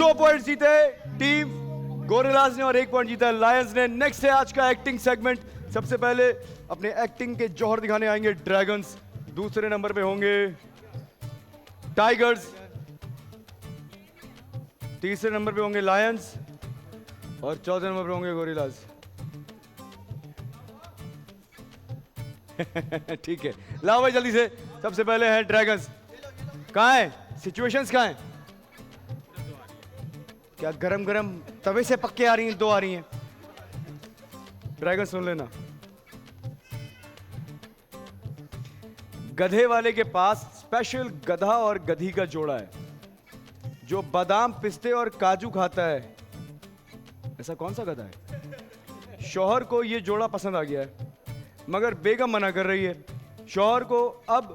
2 point जीते team gorillas ने और 1 पॉइंट जीता लायंस ने। नेक्स्ट है आज का एक्टिंग सेगमेंट। सबसे पहले अपने एक्टिंग के जौहर दिखाने आएंगे ड्रैगन्स, दूसरे नंबर पे होंगे टाइगर्स, तीसरे नंबर पे होंगे लायंस और चौथे नंबर पे होंगे गोरिल्लाज। ठीक है, लाओ भाई जल्दी से। सबसे पहले है ड्रैगन्स। कहाँ है सिचुएशंस, कहाँ है? क्या गरम गरम तवे से पक्के आ रही हैं? 2 आ रही हैं। ड्रैगन सुन लेना। गधे वाले के पास स्पेशल गधा और गधी का जोड़ा है जो बादाम पिस्ते और काजू खाता है। ऐसा कौन सा गधा है? शौहर को यह जोड़ा पसंद आ गया है मगर बेगम मना कर रही है। शौहर को अब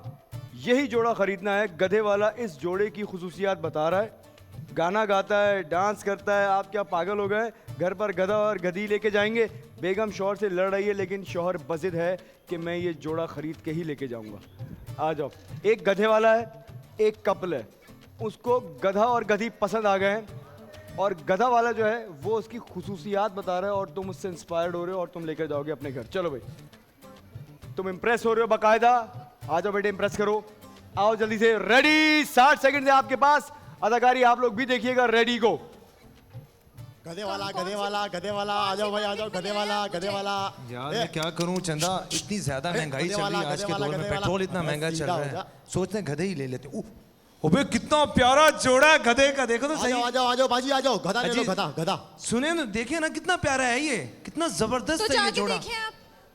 यही जोड़ा खरीदना है। गधे वाला इस जोड़े की खुसूसियात बता रहा है, गाना गाता है, डांस करता है। आप क्या पागल हो गए? घर पर गधा और गधी लेके जाएंगे। बेगम शौहर से लड़ रही है लेकिन शौहर बज़िद है कि मैं ये जोड़ा खरीद के ही लेके जाऊंगा। आ जाओ। एक गधे वाला है, एक कपल है, उसको गधा और गधी पसंद आ गए हैं और गधा वाला जो है वो उसकी खुसूसियात बता रहा है और तुम उससे इंस्पायर्ड हो रहे हो और तुम लेकर जाओगे अपने घर। चलो भाई, तुम इंप्रेस हो रहे हो बाकायदा। आ जाओ बेटे, इंप्रेस करो। आओ जल्दी से। रेडी, 60 सेकंड है आपके पास। अदाकारी आप लोग भी देखिएगा। रेडी गो। गधे वाला गधे वाला गधे वाला, आ जाओ भाई, आ जाओ। गधे वाला गधे वाला। यार मैं क्या करूं चंदा, इतनी ज्यादा महंगाई चल रही है आज के दौर में, पेट्रोल इतना महंगा चल रहा है, सोचते हैं गधे ही ले लेते। अबे कितना प्यारा जोड़ा है गधे का, देखो तो सही। आ जाओ आ जाओ बाजी, आ जाओ। गधा ले लो, गधा गधा। सुने ना, देखिए ना कितना प्यारा है ये, कितना जबरदस्त है ये जोड़ा।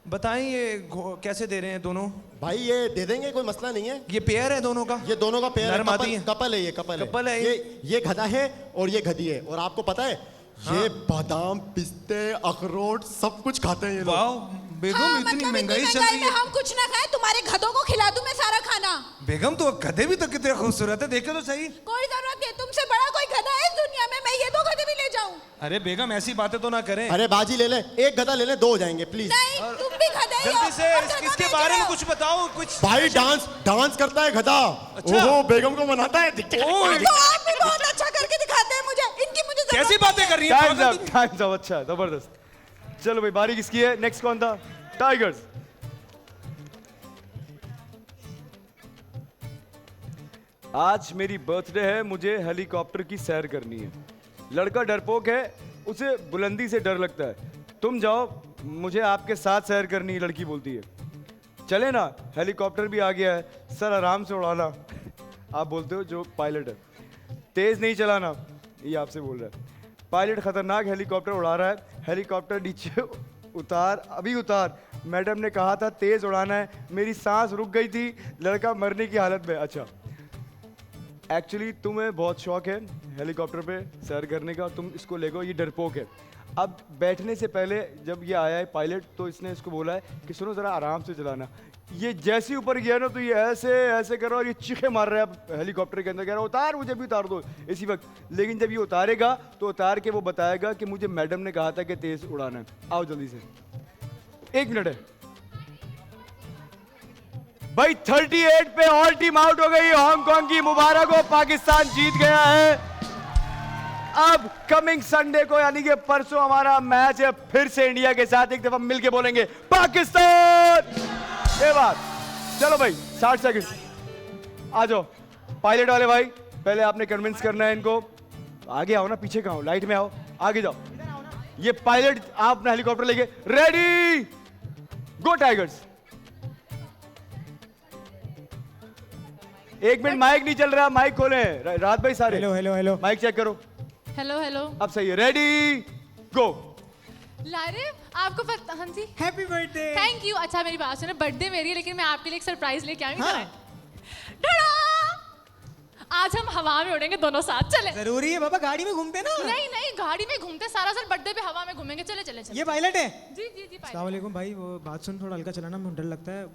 बताएं ये कैसे दे रहे हैं दोनों? भाई ये दे देंगे, कोई मसला नहीं है। ये पेयर है दोनों का? ये दोनों का पेयर है। कपल है ये, कपल है। ये ये गधा है और ये गधी है। और आपको पता है ये बादाम पिस्ते अखरोट सब कुछ खाते हैं ये लोग। वाओ बेगम, इतनी महंगाई चल रही है। हम कुछ ना खाएं, तुम्हारे गधों को खिला दूं मैं सारा खाना। बेगम तो गधे भी तो कितने खूबसूरत है, देखे तो सही। कोई जरूरत नहीं, तुमसे बड़ा कोई गधा है इस दुनिया में? मैं ये 2 गधे भी ले जाऊं? अरे बेगम ऐसी बातें तो ना करें। अरे बाजी ले ले, एक गधा ले ले, 2 हो जाएंगे प्लीज। नहीं, तुम भी गधे ही हो। जल्दी से इसके बारे में कुछ बताओ। कुछ भाई डांस करता है गधा। अच्छा। ओहो, बेगम को मनाता है। तो आप भी बहुत अच्छा करके दिखाते हैं मुझे। इनकी मुझे जरूरत कैसी बातें कर रही है? Times up. अच्छा, जबरदस्त। चलो भाई, बारी किसकी है? नेक्स्ट कौन था? टाइगर्स। आज मेरी बर्थडे है, मुझे हेलीकॉप्टर की सैर करनी है। लड़का डरपोक है, उसे बुलंदी से डर लगता है। तुम जाओ, मुझे आपके साथ सैर करनी है। लड़की बोलती है चले ना, हेलीकॉप्टर भी आ गया है, सर आराम से उड़ाना। आप बोलते हो जो पायलट है, तेज नहीं चलाना, ये आपसे बोल रहा है। पायलट खतरनाक हेलीकॉप्टर उड़ा रहा है। हेलीकॉप्टर नीचे उतार, अभी उतार। मैडम ने कहा था तेज उड़ाना है, मेरी सांस रुक गई थी, लड़का मरने की हालत में। अच्छा, एक्चुअली तुम्हें बहुत शौक है हेलीकॉप्टर पे सैर करने का और तुम इसको ले गो। ये डरपोक है। अब बैठने से पहले जब ये आया है पायलट, तो इसने इसको बोला है कि सुनो ज़रा आराम से चलाना। ये जैसे ऊपर गया ना तो ये ऐसे ऐसे कर रहा और ये चीखे मार रहा है अब हेलीकॉप्टर के अंदर, कह रहा उतार, मुझे भी उतार दो इसी वक्त। लेकिन जब ये उतारेगा तो उतार के वो बताएगा कि मुझे मैडम ने कहा था कि तेज़ उड़ाना है। आओ जल्दी से, 1 मिनट है भाई। 38 पे ऑल टीम आउट हो गई। हांगकांग की मुबारक हो, पाकिस्तान जीत गया है। अब कमिंग संडे को यानी कि परसों हमारा मैच है फिर से इंडिया के साथ। एक दफा मिलके बोलेंगे पाकिस्तान। ये बात। चलो भाई, 60 सेकंड। आ जाओ पायलट वाले भाई, पहले आपने कन्विंस करना है इनको। आगे आओ ना, पीछे कहाँ हो? लाइट में आओ, आगे जाओ। ये पायलट, आप अपना हेलीकॉप्टर लेके ready go tigers. 1 minute, mic नहीं चल रहा, माइक खोले। रात भाई सारे hello hello hello, mic check करो। हेलो हेलो, अब सही है। Ready go. लारे आपको पता? हाँ जी, हैप्पी बर्थडे। Thank you. अच्छा मेरी बात सुनो, बर्थडे मेरी है लेकिन मैं आपके लिए एक सरप्राइज लेके आई हूँ। हाँ। आज हम हवा में उड़ेंगे दोनों साथ, चले? जरूरी है बाबा, गाड़ी में घूमते ना। नहीं नहीं, गाड़ी में घूमते सारा सर, बर्थडे पे हवा में घूमेंगे। चले चले चले। ये पायलट है? जी जी जी। अस्सलाम वालेकुम भाई, वो बात सुन, थोड़ा हल्का चलाना, मुझे डर लगता है,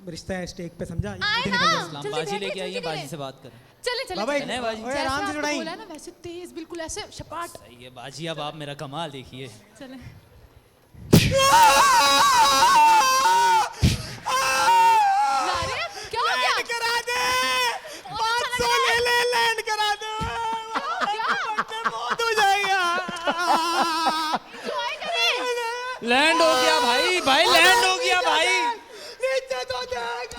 रिश्ता है स्टेक पे, समझा? आए जल्दी ना, निकल जाओ। जल्दी बाजी बैठे, लेके आई है, जल्दी बाजी ले। से बात करें। चले चले बाबा, चले। बाजी। ओए, जैसे आराम से आपने जुड़ाई। बोला ना वैसे तेज, बिल्कुल ऐसे शपाट। सही है बाजी, अब आप मेरा कमाल देखिए। चले। लारे, क्या हो गया? लैंड करा दे, 500 ले ले, लैंड करा दे। क्या? लैंड हो गया भाई, भाई लैंड हो गया भाई,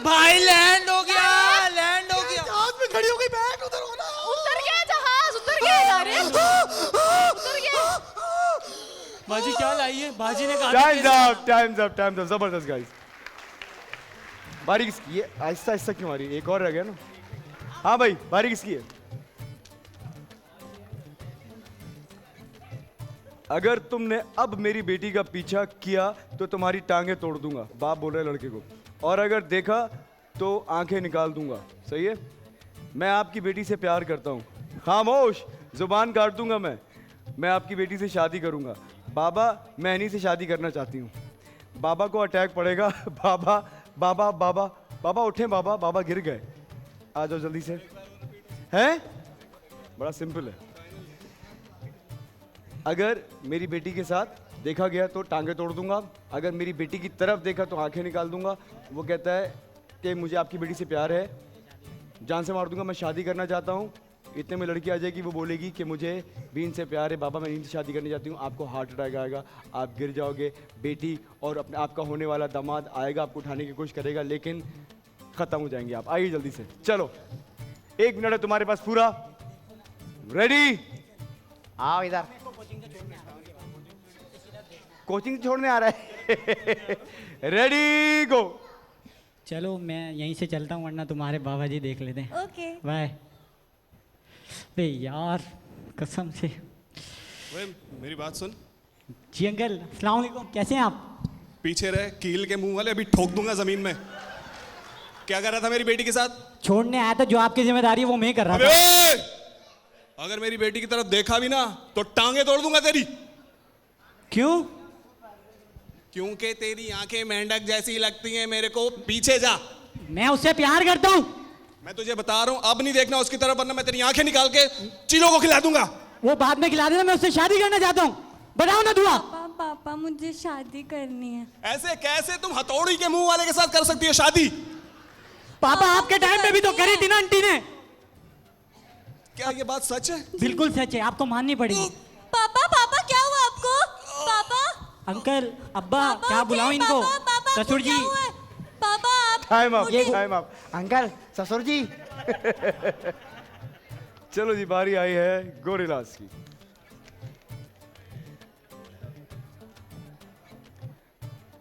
भाई लैंड हो गया, लैंड हो गया। जहाज में खड़ी हो गई, बैठ उधर हो ना। उतर गया जहाज, उतर गया उतर गया। बाजी क्या लाई है? बाजी ने कहा टाइम्स अप जबरदस्त गाइस। बारी किसकी? ये आहिस्ता आहिस्ता क्यों आ रही है? एक और रह गया ना। हाँ भाई, बारी किसकी है? अगर तुमने अब मेरी बेटी का पीछा किया तो तुम्हारी टांगे तोड़ दूंगा, बाप बोल रहे हैं लड़के को। और अगर देखा तो आंखें निकाल दूंगा। सही है? मैं आपकी बेटी से प्यार करता हूँ। खामोश, जुबान काट दूंगा मैं आपकी बेटी से शादी करूंगा। बाबा, मैं इन्हीं से शादी करना चाहती हूँ। बाबा को अटैक पड़ेगा। बाबा बाबा बाबा बाबा उठे, बाबा बाबा गिर गए। आ जाओ जल्दी से। हैं? बड़ा सिंपल है। अगर मेरी बेटी के साथ देखा गया तो टांगे तोड़ दूंगा, अगर मेरी बेटी की तरफ देखा तो आंखें निकाल दूंगा। वो कहता है कि मुझे आपकी बेटी से प्यार है, जान से मार दूंगा, मैं शादी करना चाहता हूँ। इतने में लड़की आ जाएगी, वो बोलेगी कि मुझे भी इनसे प्यार है, बाबा मैं इनसे शादी करना चाहती हूँ। आपको हार्ट अटैक आएगा, आप गिर जाओगे। बेटी और अपने आपका होने वाला दामाद आएगा, आपको उठाने की कोशिश करेगा, लेकिन ख़त्म हो जाएंगे आप। आइए जल्दी से, चलो 1 मिनट है तुम्हारे पास पूरा। रेडी? आओ इधर। कोचिंग छोड़ने आ रहा है। रेडी गो। चलो मैं यहीं से चलता हूँ, वरना तुम्हारे बाबा जी देख लेते हैं। ओके। बाय। बे यार, कसम से। मेरी बात सुन। जी अंकल, अस्सलाम वालेकुम, कैसे हैं आप? पीछे रहे, कील के मुंह वाले, अभी ठोक दूंगा जमीन में। क्या कर रहा था मेरी बेटी के साथ? छोड़ने आया था, जो आपकी जिम्मेदारी है वो मैं कर रहा था। अबे, अगर मेरी बेटी की तरफ देखा भी ना तो टांगे तोड़ दूंगा तेरी। क्यों? क्योंकि तेरी आंखें मेंढक जैसी लगती हैं मेरे को। पीछे जा। मैं उससे प्यार करता हूँ। मैं तुझे बता रहा हूँ, अब नहीं देखना उसकी तरफ, वरना मैं तेरी आंखें निकाल के चीलों को खिला दूंगा। वो बाद में खिला देना, मैं उससे शादी करना चाहता हूँ। बताओ ना दुआ। पापा मुझे शादी करनी है। ऐसे कैसे तुम हथौड़ी के मुंह वाले के साथ कर सकती हो शादी? पापा आपके टाइम में भी तो करी थी ना आंटी ने। क्या ये बात सच है? बिल्कुल सच है, आपको माननी पड़ेगी। पापा पापा क्या हुआ आपको? पापा अंकल, अब्बा, क्या बुलाऊं इनको? ससुर जी। पापा आप टाइम अप। अंकल, ससुर जी। चलो जी, बारी आई है गोरिल्लास की।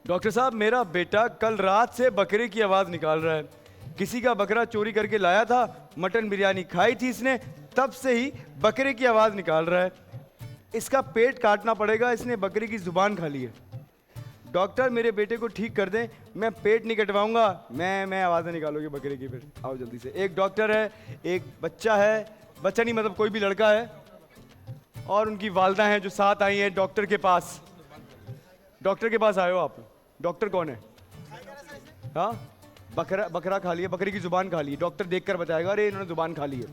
डॉक्टर साहब, मेरा बेटा कल रात से बकरे की आवाज निकाल रहा है। किसी का बकरा चोरी करके लाया था, मटन बिरयानी खाई थी इसने, तब से ही बकरे की आवाज निकाल रहा है। इसका पेट काटना पड़ेगा, इसने बकरी की जुबान खा ली है। डॉक्टर, मेरे बेटे को ठीक कर दें, मैं पेट नहीं कटवाऊंगा। मैं आवाज़ें निकालोगे बकरे की? फिर आओ जल्दी से। एक डॉक्टर है, एक बच्चा है, बच्चा नहीं मतलब कोई भी लड़का है, और उनकी वालदा हैं जो साथ आई हैं डॉक्टर के पास। डॉक्टर के पास आए हो आप? डॉक्टर कौन है? हाँ, बकरा खा लिया, बकरी की जुबान खा ली। डॉक्टर देखकर बताएगा अरे इन्होंने जुबान खा ली है।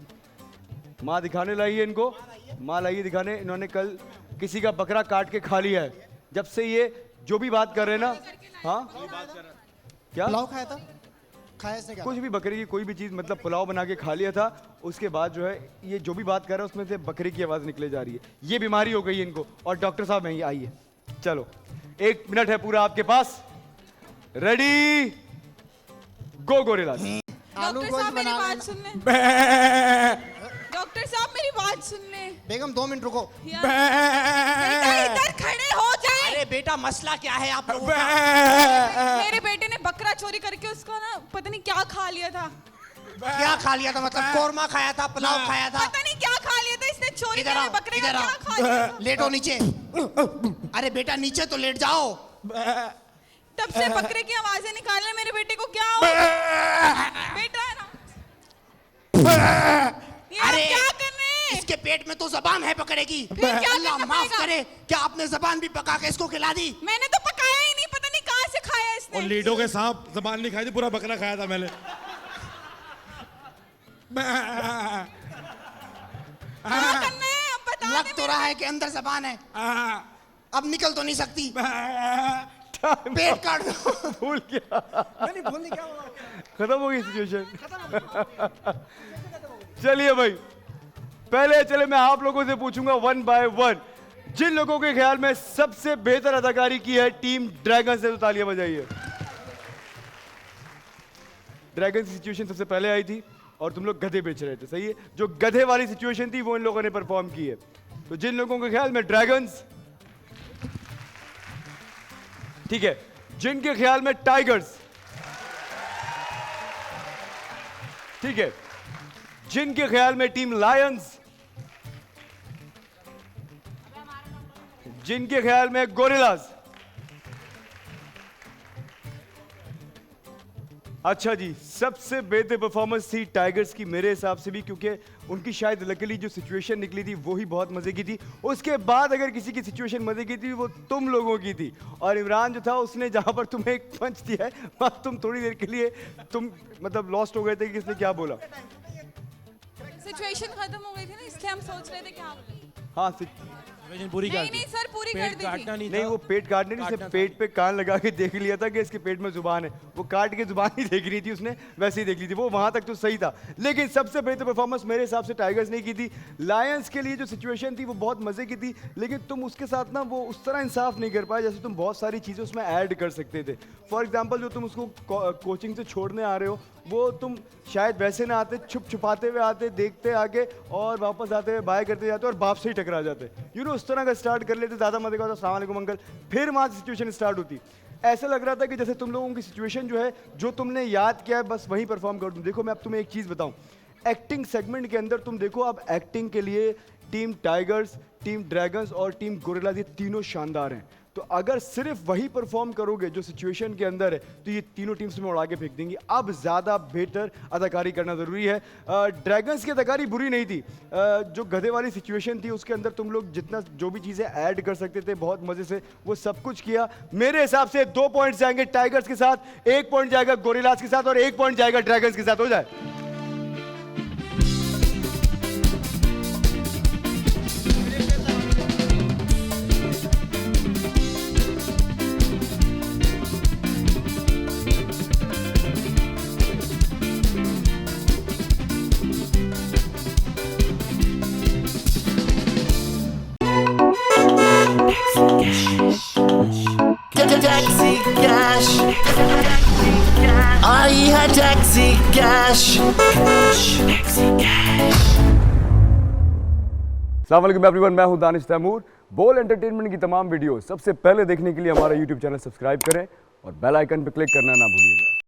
माँ दिखाने लाई है इनको, माँ लाई है दिखाने। इन्होंने कल किसी का बकरा काट के खा लिया है। जब से ये जो भी बात कर रहे हैं ना, हाँ क्या पुलाव खाया था? खाया इसने क्या? कुछ भी, बकरी की कोई भी चीज़, मतलब पुलाव बना के खा लिया था। उसके बाद जो है ये जो भी बात कर रहा है उसमें से बकरी की आवाज़ निकले जा रही है। ये बीमारी हो गई है इनको। और डॉक्टर साहब यहीं आइए। चलो 1 मिनट है पूरा आपके पास। Ready go gorillas. डॉक्टर साहब मेरी बात सुन ले। डॉक्टर साहब मेरी बात सुन ले। बेगम 2 मिनट रुको। इधर खड़े हो जाए। अरे बेटा, मसला क्या है आप लोगों का? मेरे बेटे ने बकरा चोरी करके उसको ना पता नहीं क्या खा लिया था। क्या खा लिया था? मतलब कोरमा खाया था, पुलाव खाया था? पता नहीं क्या खा लिया था इसने, चोरी इधर करके आओ, बकरे का इधर क्या आओ। खा लिया था? लेटो नीचे। अरे बेटा, नीचे तो लेट जाओ। तब से बकरे की आवाजें निकालने मेरे बेटे को क्या हो? बेटा है ना, ये आप अरे क्या कर रहे हैं? इसके पेट में तो जबान है बकरे की। फिर क्या अल्लाह करना माफ पड़ेगा? करे, क्या आपने जबान भी पका के इसको खिला दी? मैंने तो पकाया ही नहीं, पता नहीं कहाँ से खाया इसने। और लीडो के सांप जबान नहीं खाई थी, पूरा बकरा खाया था मैंने। क्या करना है अब बता दे। लग तो रहा है कि अंदर जबान है, अब निकल तो नहीं सकती। पेट काट दो। भूल गया, नहीं भूलने क्या हुआ? खत्म हो गई सिचुएशन। चलिए भाई, पहले चले मैं आप लोगों से पूछूंगा 1 by 1। जिन लोगों के ख्याल में सबसे बेहतर अदाकारी की है टीम ड्रैगन से, तो तालियां बजाइए। ड्रैगन की सिचुएशन सबसे पहले आई थी और तुम लोग गधे बेच रहे थे, सही है। जो गधे वाली सिचुएशन थी वो इन लोगों ने परफॉर्म की है। तो जिन लोगों के ख्याल में ड्रैगन्स, ठीक है, जिनके ख्याल में टाइगर्स, ठीक है, जिनके ख्याल में टीम लायंस, जिनके ख्याल में गोरिल्लास, अच्छा जी, सबसे बेहतर परफॉर्मेंस थी टाइगर्स की मेरे हिसाब से भी, क्योंकि उनकी शायद लकीली जो सिचुएशन निकली थी वो ही बहुत मजे की थी। उसके बाद अगर किसी की सिचुएशन मजे की थी वो तुम लोगों की थी। और इमरान जो था उसने जहां पर तुम्हें एक पंच दिया है वहां तुम थोड़ी देर के लिए तुम मतलब लॉस्ट हो गए थे कि किसने क्या बोला। सिचुएशन खत्म हो गई थी ना, इसलिए हम सोच रहे थे क्या बोले। हाँ पूरी नहीं नहीं सर, पूरी कर दी थी। नहीं, वो पेट काटने नहीं, उसने पेट पे कान लगा के देख लिया था कि इसके पेट में जुबान है। वो काट के जुबान ही देख रही थी उसने, वैसे ही देख ली थी वो, वहां तक तो सही था। लेकिन सबसे बेहतर परफॉर्मेंस मेरे हिसाब से टाइगर्स ने की थी। लायंस के लिए जो सिचुएशन थी वो बहुत मजे की थी, लेकिन तुम उसके साथ ना वो उस तरह इंसाफ नहीं कर पाए जैसे तुम बहुत सारी चीजें उसमें ऐड कर सकते थे। फॉर एग्जाम्पल जो तुम उसको कोचिंग से छोड़ने आ रहे हो वो तुम शायद वैसे ना आते, छुप छुपाते हुए आते, देखते आगे और वापस आते हुए बाय करते जाते और बाप से ही टकरा जाते। यू नो, उस तरह का स्टार्ट कर लेते, ज़्यादा मजे का होता। अस्सलाम वालेकुम अंकल, फिर वहाँ से सिचुएशन स्टार्ट होती। ऐसा लग रहा था कि जैसे तुम लोगों की सिचुएशन जो है, जो तुमने याद किया है बस वही परफॉर्म कर दूँ। देखो मैं अब तुम्हें एक चीज़ बताऊँ, एक्टिंग सेगमेंट के अंदर तुम देखो, अब एक्टिंग के लिए टीम टाइगर्स, टीम ड्रैगन्स और टीम गोरिल्लास, ये तीनों शानदार हैं। तो अगर सिर्फ वही परफॉर्म करोगे जो सिचुएशन के अंदर है तो ये तीनों टीम्स में उड़ा के फेंक देंगी। अब ज़्यादा बेहतर अदाकारी करना ज़रूरी है। ड्रैगन्स की अदाकारी बुरी नहीं थी। जो गधे वाली सिचुएशन थी उसके अंदर तुम लोग जितना जो भी चीज़ें ऐड कर सकते थे बहुत मज़े से वो सब कुछ किया। मेरे हिसाब से 2 पॉइंट्स जाएंगे टाइगर्स के साथ, 1 पॉइंट जाएगा गोरिल्लास के साथ और 1 पॉइंट जाएगा ड्रैगन्स के साथ। हो जाए टैक्सी कैश आई है, टैक्सी कैश। अस्सलाम वालेकुम एवरीवन, मैं हूं दानिश तैमूर। बोल एंटरटेनमेंट की तमाम वीडियो सबसे पहले देखने के लिए हमारा यूट्यूब चैनल सब्सक्राइब करें और बेल आइकन पर क्लिक करना ना भूलिएगा।